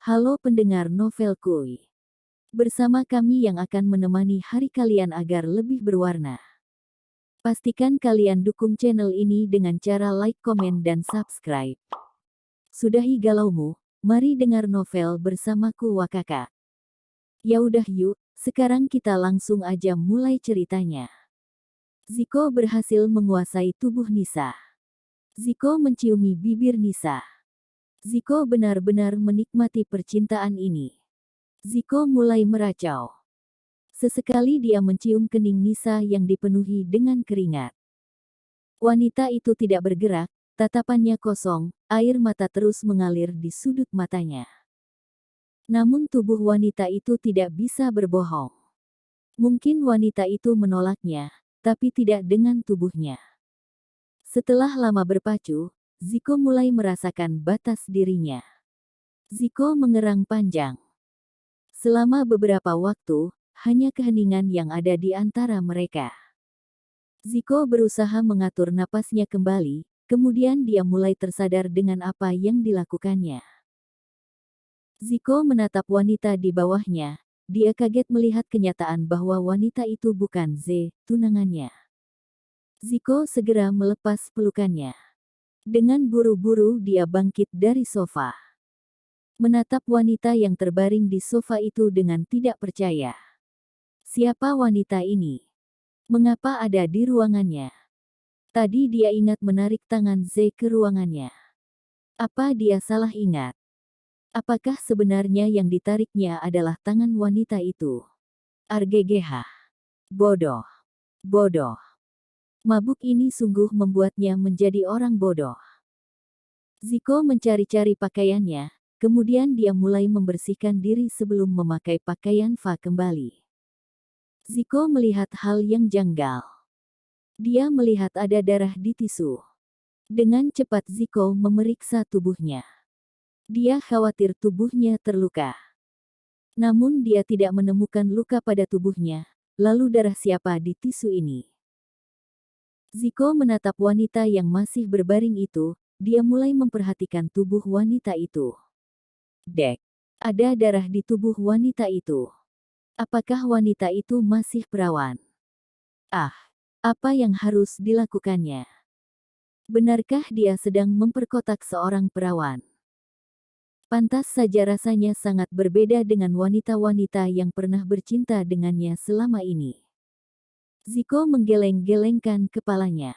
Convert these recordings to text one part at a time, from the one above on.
Halo pendengar novel Kuy. Bersama kami yang akan menemani hari kalian agar lebih berwarna. Pastikan kalian dukung channel ini dengan cara like, komen, dan subscribe. Sudahi galaumu, mari dengar novel bersamaku Wakaka. Ya udah yuk, sekarang kita langsung aja mulai ceritanya. Ziko berhasil menguasai tubuh Nisa. Ziko menciumi bibir Nisa. Ziko benar-benar menikmati percintaan ini. Ziko mulai meracau. Sesekali dia mencium kening Nisa yang dipenuhi dengan keringat. Wanita itu tidak bergerak, tatapannya kosong, air mata terus mengalir di sudut matanya. Namun tubuh wanita itu tidak bisa berbohong. Mungkin wanita itu menolaknya, tapi tidak dengan tubuhnya. Setelah lama berpacu, Ziko mulai merasakan batas dirinya. Ziko mengerang panjang. Selama beberapa waktu, hanya keheningan yang ada di antara mereka. Ziko berusaha mengatur napasnya kembali, kemudian dia mulai tersadar dengan apa yang dilakukannya. Ziko menatap wanita di bawahnya, dia kaget melihat kenyataan bahwa wanita itu bukan tunangannya. Ziko segera melepas pelukannya. Dengan buru-buru dia bangkit dari sofa. Menatap wanita yang terbaring di sofa itu dengan tidak percaya. Siapa wanita ini? Mengapa ada di ruangannya? Tadi dia ingat menarik tangan ke ruangannya. Apa dia salah ingat? Apakah sebenarnya yang ditariknya adalah tangan wanita itu? RGGH. Bodoh. Bodoh. Mabuk ini sungguh membuatnya menjadi orang bodoh. Ziko mencari-cari pakaiannya, kemudian dia mulai membersihkan diri sebelum memakai pakaian kembali. Ziko melihat hal yang janggal. Dia melihat ada darah di tisu. Dengan cepat Ziko memeriksa tubuhnya. Dia khawatir tubuhnya terluka. Namun dia tidak menemukan luka pada tubuhnya, lalu darah siapa di tisu ini? Ziko menatap wanita yang masih berbaring itu, dia mulai memperhatikan tubuh wanita itu. Dek, ada darah di tubuh wanita itu. Apakah wanita itu masih perawan? Ah, apa yang harus dilakukannya? Benarkah dia sedang memperkotak seorang perawan? Pantas saja rasanya sangat berbeda dengan wanita-wanita yang pernah bercinta dengannya selama ini. Ziko menggeleng-gelengkan kepalanya.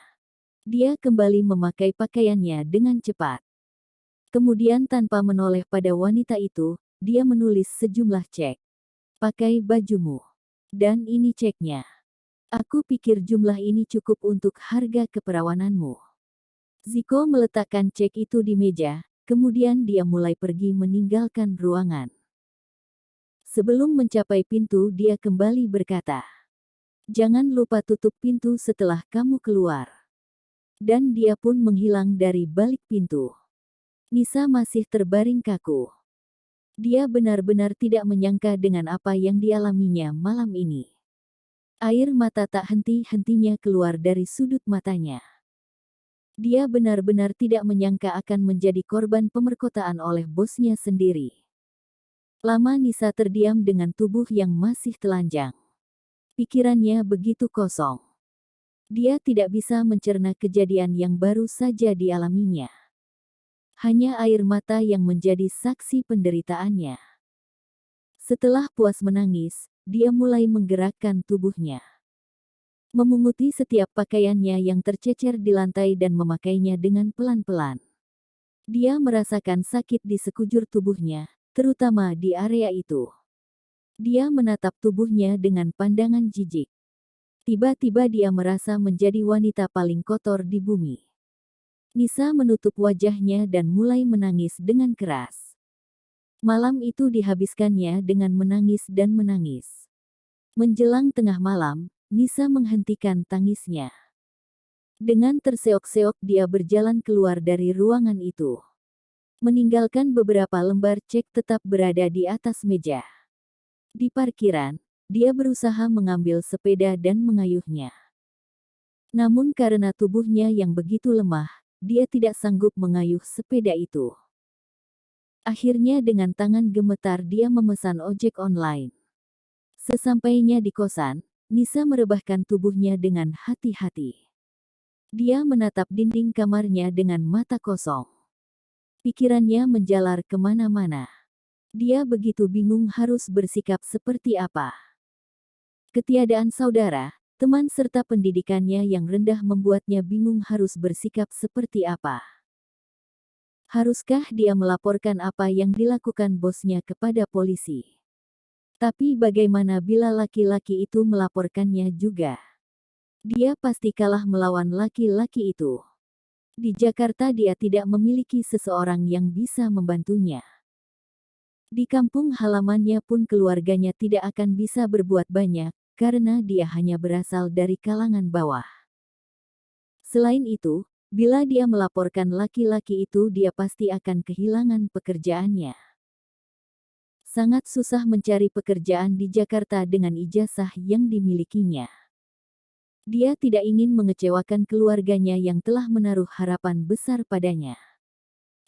Dia kembali memakai pakaiannya dengan cepat. Kemudian tanpa menoleh pada wanita itu, dia menulis sejumlah cek. Pakai bajumu. Dan ini ceknya. Aku pikir jumlah ini cukup untuk harga keperawananmu. Ziko meletakkan cek itu di meja, kemudian dia mulai pergi meninggalkan ruangan. Sebelum mencapai pintu dia kembali berkata, "Jangan lupa tutup pintu setelah kamu keluar." Dan dia pun menghilang dari balik pintu. Nisa masih terbaring kaku. Dia benar-benar tidak menyangka dengan apa yang dialaminya malam ini. Air mata tak henti-hentinya keluar dari sudut matanya. Dia benar-benar tidak menyangka akan menjadi korban pemerkosaan oleh bosnya sendiri. Lama Nisa terdiam dengan tubuh yang masih telanjang. Pikirannya begitu kosong. Dia tidak bisa mencerna kejadian yang baru saja dialaminya. Hanya air mata yang menjadi saksi penderitaannya. Setelah puas menangis, dia mulai menggerakkan tubuhnya. Memunguti setiap pakaiannya yang tercecer di lantai dan memakainya dengan pelan-pelan. Dia merasakan sakit di sekujur tubuhnya, terutama di area itu. Dia menatap tubuhnya dengan pandangan jijik. Tiba-tiba dia merasa menjadi wanita paling kotor di bumi. Nisa menutup wajahnya dan mulai menangis dengan keras. Malam itu dihabiskannya dengan menangis dan menangis. Menjelang tengah malam, Nisa menghentikan tangisnya. Dengan terseok-seok dia berjalan keluar dari ruangan itu. Meninggalkan beberapa lembar cek tetap berada di atas meja. Di parkiran, dia berusaha mengambil sepeda dan mengayuhnya. Namun karena tubuhnya yang begitu lemah, dia tidak sanggup mengayuh sepeda itu. Akhirnya dengan tangan gemetar dia memesan ojek online. Sesampainya di kosan, Nisa merebahkan tubuhnya dengan hati-hati. Dia menatap dinding kamarnya dengan mata kosong. Pikirannya menjalar kemana-mana. Dia begitu bingung harus bersikap seperti apa. Ketiadaan saudara, teman serta pendidikannya yang rendah membuatnya bingung harus bersikap seperti apa. Haruskah dia melaporkan apa yang dilakukan bosnya kepada polisi? Tapi bagaimana bila laki-laki itu melaporkannya juga? Dia pasti kalah melawan laki-laki itu. Di Jakarta dia tidak memiliki seseorang yang bisa membantunya. Di kampung halamannya pun keluarganya tidak akan bisa berbuat banyak, karena dia hanya berasal dari kalangan bawah. Selain itu, bila dia melaporkan laki-laki itu dia pasti akan kehilangan pekerjaannya. Sangat susah mencari pekerjaan di Jakarta dengan ijazah yang dimilikinya. Dia tidak ingin mengecewakan keluarganya yang telah menaruh harapan besar padanya.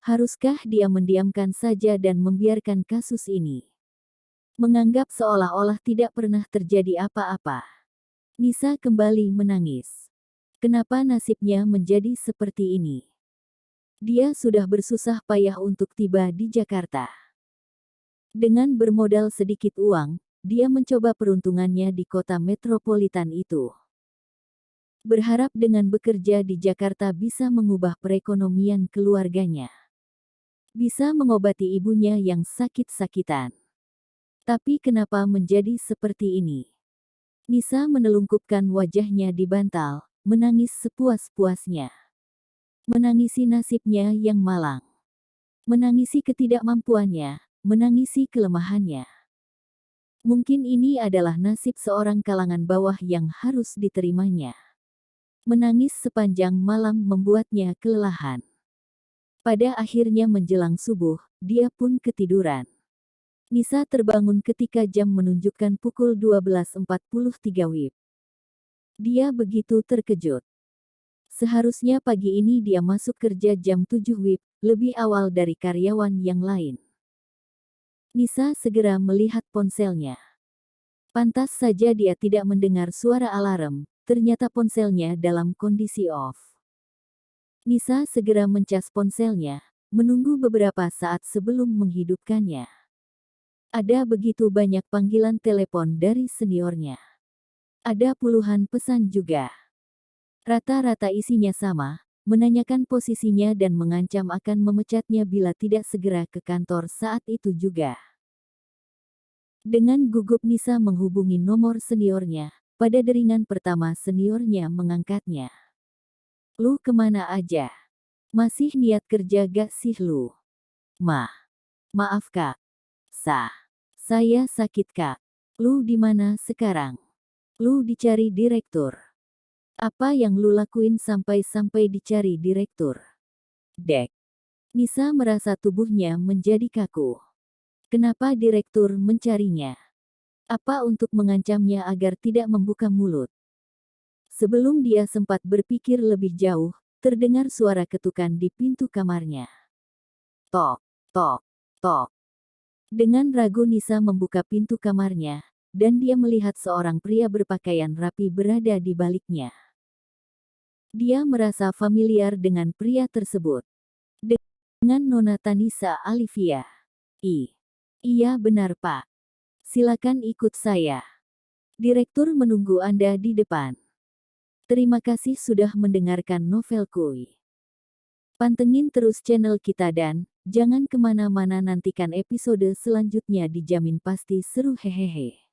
Haruskah dia mendiamkan saja dan membiarkan kasus ini? Menganggap seolah-olah tidak pernah terjadi apa-apa. Nisa kembali menangis. Kenapa nasibnya menjadi seperti ini? Dia sudah bersusah payah untuk tiba di Jakarta. Dengan bermodal sedikit uang, dia mencoba peruntungannya di kota metropolitan itu. Berharap dengan bekerja di Jakarta bisa mengubah perekonomian keluarganya. Bisa mengobati ibunya yang sakit-sakitan. Tapi kenapa menjadi seperti ini? Nisa menelungkupkan wajahnya di bantal, menangis sepuas-puasnya. Menangisi nasibnya yang malang. Menangisi ketidakmampuannya, menangisi kelemahannya. Mungkin ini adalah nasib seorang kalangan bawah yang harus diterimanya. Menangis sepanjang malam membuatnya kelelahan. Pada akhirnya menjelang subuh, dia pun ketiduran. Nisa terbangun ketika jam menunjukkan pukul 12.43 WIB. Dia begitu terkejut. Seharusnya pagi ini dia masuk kerja jam 7 WIB, lebih awal dari karyawan yang lain. Nisa segera melihat ponselnya. Pantas saja dia tidak mendengar suara alarm, ternyata ponselnya dalam kondisi off. Nisa segera mencas ponselnya, menunggu beberapa saat sebelum menghidupkannya. Ada begitu banyak panggilan telepon dari seniornya. Ada puluhan pesan juga. Rata-rata isinya sama, menanyakan posisinya dan mengancam akan memecatnya bila tidak segera ke kantor saat itu juga. Dengan gugup Nisa menghubungi nomor seniornya, pada deringan pertama seniornya mengangkatnya. Lu kemana aja? Masih niat kerja gak sih lu? Maaf kak. Saya sakit kak. Lu di mana sekarang? Lu dicari direktur. Apa yang lu lakuin sampai dicari direktur? Dek. Nisa merasa tubuhnya menjadi kaku. Kenapa direktur mencarinya? Apa untuk mengancamnya agar tidak membuka mulut? Sebelum dia sempat berpikir lebih jauh, terdengar suara ketukan di pintu kamarnya. Tok, tok, tok. Dengan ragu Nisa membuka pintu kamarnya, dan dia melihat seorang pria berpakaian rapi berada di baliknya. Dia merasa familiar dengan pria tersebut. Dengan Nona Tanisa Alivia. Iya benar Pak. Silakan ikut saya. Direktur menunggu Anda di depan. Terima kasih sudah mendengarkan novelku. Pantengin terus channel kita dan jangan kemana-mana, nantikan episode selanjutnya dijamin pasti seru hehehe.